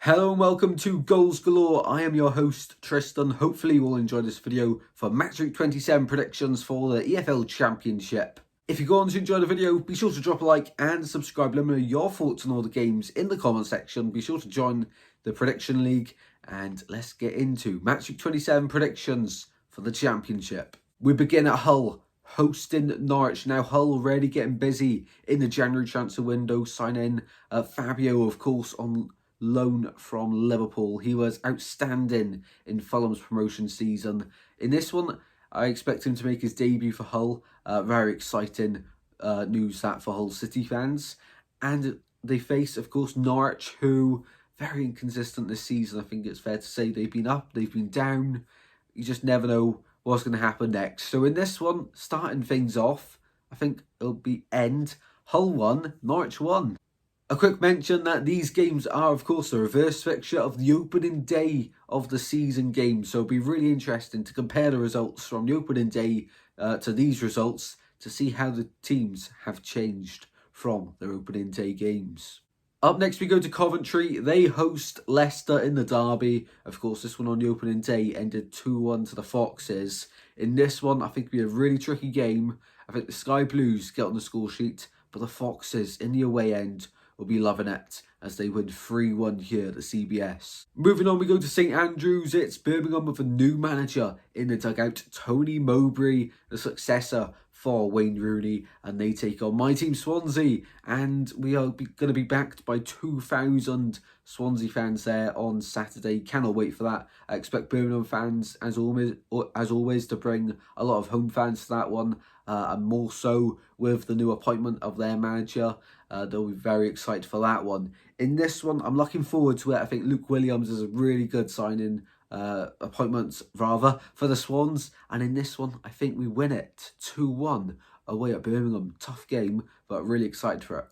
Hello and welcome to Goals Galore. I am your host Tristan. Hopefully you will enjoy this video for Match Week 27 predictions for the EFL Championship. If you go on to enjoy the video, be sure to drop a like and subscribe. Let me know your thoughts on all the games in the comment section. Be sure to join the Prediction League and let's get into Match Week 27 predictions for the Championship. We begin at Hull, hosting Norwich. Now Hull already getting busy in the January transfer window, signing Fabio, of course, on loan from Liverpool. He was outstanding in Fulham's promotion season. In this one, I expect him to make his debut for Hull. Very exciting news that for Hull City fans. And they face, of course, Norwich, who very inconsistent this season. I think it's fair to say they've been up, they've been down. You just never know what's going to happen next. So in this one, starting things off, I think it'll be end. Hull 1, Norwich 1. A quick mention that these games are, of course, a reverse fixture of the opening day of the season games. So it'll be really interesting to compare the results from the opening day to these results to see how the teams have changed from their opening day games. Up next, we go to Coventry. They host Leicester in the derby. Of course, this one on the opening day ended 2-1 to the Foxes. In this one, I think it'll be a really tricky game. I think the Sky Blues get on the score sheet, but the Foxes in the away end will be loving it as they win 3-1 here at the CBS. Moving on, we go to St Andrews. It's Birmingham with a new manager in the dugout, Tony Mowbray, the successor for Wayne Rooney, and they take on my team Swansea, and we are going to be backed by 2,000 Swansea fans there on Saturday. Cannot wait for that. I expect Birmingham fans, as always, to bring a lot of home fans to that one, and more so with the new appointment of their manager. They'll be very excited for that one. In this one, I'm looking forward to it. I think Luke Williams is a really good signing, appointments rather, for the Swans. And in this one, I think we win it 2-1 away at Birmingham. Tough game, but really excited for it.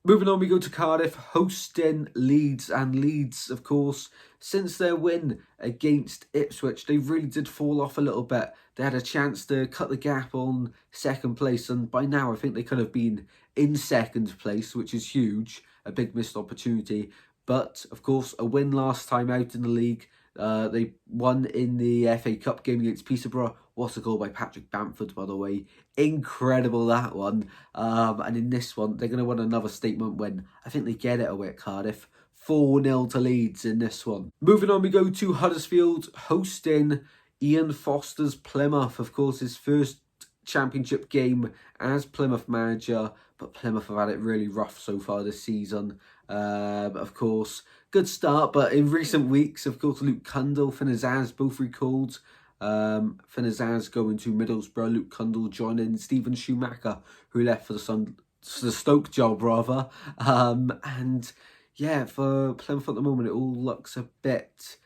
Moving on, we go to Cardiff, hosting Leeds. And Leeds, of course, since their win against Ipswich, they really did fall off a little bit. They had a chance to cut the gap on second place, and by now I think they could have been in second place, which is huge, a big missed opportunity. But, of course, a win last time out in the league. They won in the FA Cup game against Peterborough. What a goal by Patrick Bamford, by the way. Incredible, that one. And in this one, they're going to win another statement win. I think they get it away at Cardiff. 4-0 to Leeds in this one. Moving on, we go to Huddersfield, hosting Ian Foster's Plymouth. Of course, his first Championship game as Plymouth manager, but Plymouth have had it really rough so far this season. Of course, good start, but in recent weeks, of course, Luke Cundle, Finn Azaz both recalled. Finn Azaz going to Middlesbrough, Luke Cundle joining Stephen Schumacher, who left for the Stoke job rather. And yeah, for Plymouth at the moment, it all looks a bit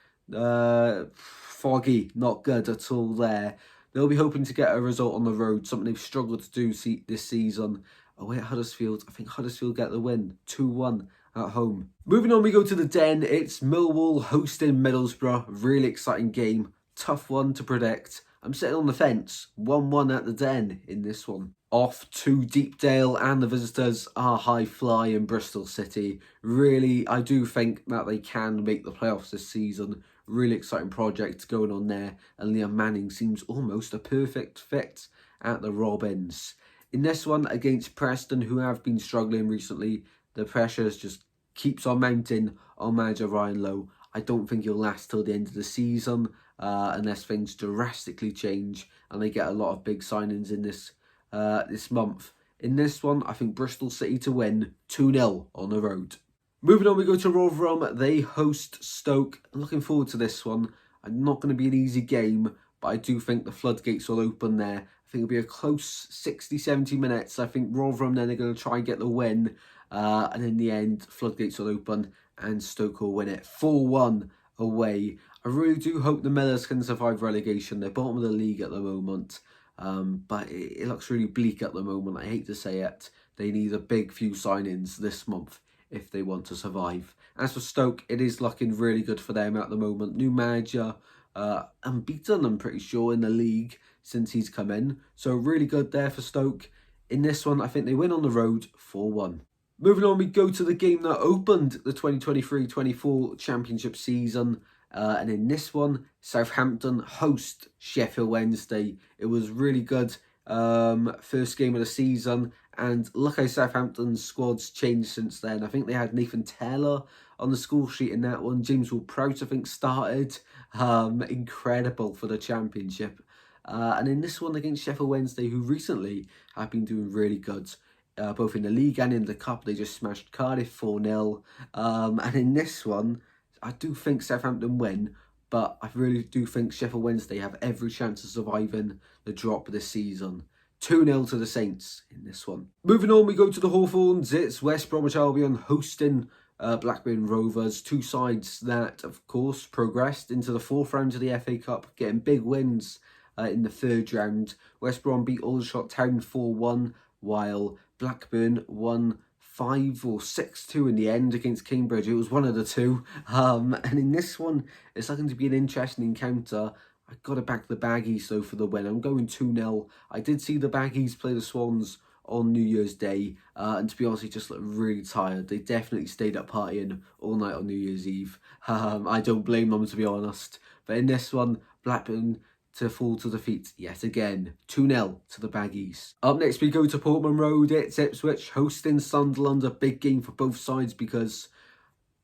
foggy, not good at all there. They'll be hoping to get a result on the road, something they've struggled to do this season. Away at Huddersfield, I think Huddersfield get the win, 2-1 at home. Moving on, we go to the Den. It's Millwall hosting Middlesbrough. Really exciting game, tough one to predict. I'm sitting on the fence, 1-1 at the Den in this one. Off to Deepdale, and the visitors are high fly in Bristol City. Really, I do think that they can make the playoffs this season. Really exciting project going on there, and Liam Manning seems almost a perfect fit at the Robins. In this one against Preston, who have been struggling recently, the pressure just keeps on mounting on manager Ryan Lowe. I don't think he'll last till the end of the season unless things drastically change and they get a lot of big signings in this month. In this one, I think Bristol City to win 2-0 on the road. Moving on, we go to Rotherham. They host Stoke. I'm looking forward to this one. I'm not going to be an easy game, but I do think the floodgates will open there. I think it'll be a close 60-70 minutes. I think Rotherham then are going to try and get the win. And in the end, floodgates will open and Stoke will win it 4-1 away. I really do hope the Millers can survive relegation. They're bottom of the league at the moment. But it looks really bleak at the moment. I hate to say it. They need a big few signings this month if they want to survive. As for Stoke, it is looking really good for them at the moment. New manager, unbeaten, I'm pretty sure, in the league since he's come in. So really good there for Stoke. In this one, I think they win on the road 4-1. Moving on, we go to the game that opened the 2023-24 Championship season. And in this one, Southampton host Sheffield Wednesday. It was really good. First game of the season. And look how Southampton's squad's changed since then. I think they had Nathan Taylor on the score sheet in that one. James Ward-Prowse, I think, started. Incredible for the Championship. And in this one against Sheffield Wednesday, who recently have been doing really good. Both in the league and in the cup, they just smashed Cardiff 4-0. And in this one, I do think Southampton win, but I really do think Sheffield Wednesday have every chance of surviving the drop this season. 2-0 to the Saints in this one. Moving on, we go to the Hawthorns. It's West Bromwich Albion hosting Blackburn Rovers. Two sides that, of course, progressed into the fourth round of the FA Cup, getting big wins in the third round. West Brom beat Aldershot Town 4-1, while Blackburn won 5 or 6-2 in the end against Cambridge. It was one of the two. And in this one, it's looking to be an interesting encounter. I got to back the Baggies though for the win. I'm going 2-0. I did see the Baggies play the Swans on New Year's Day, and to be honest, they just looked really tired. They definitely stayed up partying all night on New Year's Eve. I don't blame them, to be honest. But in this one, Blackburn to fall to defeat yet again. 2-0 to the Baggies. Up next, we go to Portman Road. It's Ipswich hosting Sunderland. A big game for both sides because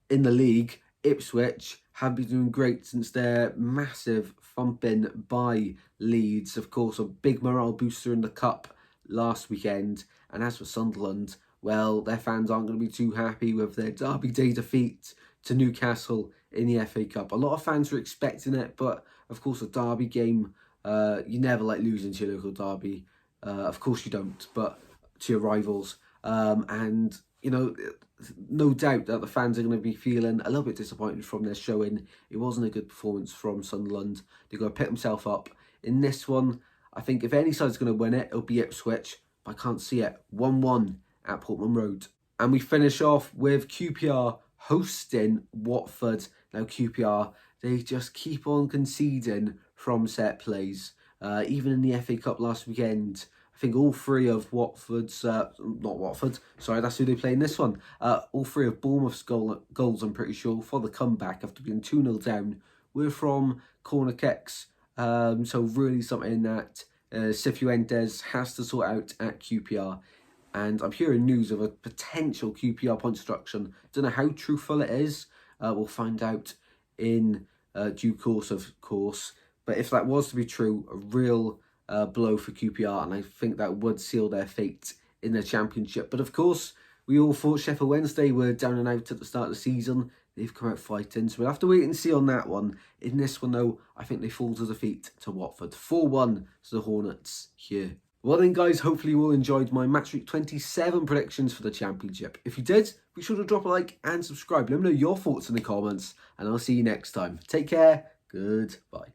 in the league, Ipswich have been doing great since their massive thumping by Leeds. Of course, a big morale booster in the cup last weekend. And as for Sunderland, well, their fans aren't going to be too happy with their Derby Day defeat to Newcastle in the FA Cup. A lot of fans were expecting it, but of course a derby game, you never like losing to your local derby. Of course you don't, but to your rivals. And, you know, no doubt that the fans are going to be feeling a little bit disappointed from their showing. It wasn't a good performance from Sunderland. They're going to pick themselves up. In this one, I think if any side's going to win it, it'll be Ipswich. But I can't see it. 1-1 at Portman Road. And we finish off with QPR hosting Watford. Now QPR, they just keep on conceding from set plays. Even in the FA Cup last weekend, I think all three of Watford's, not Watford, sorry, that's who they play in this one. All three of Bournemouth's goals, I'm pretty sure, for the comeback after being 2-0 down, were from corner kicks. So really something that Cifuentes has to sort out at QPR. And I'm hearing news of a potential QPR point deduction. Don't know how truthful it is. We'll find out in due course, of course. But if that was to be true, a real blow for QPR, and I think that would seal their fate in the Championship. But of course, we all thought Sheffield Wednesday were down and out at the start of the season. They've come out fighting, so we'll have to wait and see on that one. In this one, though, I think they fall to defeat to Watford. 4-1 to the Hornets here. Well then guys, hopefully you all enjoyed my Match Week 27 predictions for the Championship. If you did, be sure to drop a like and subscribe. Let me know your thoughts in the comments, and I'll see you next time. Take care, goodbye.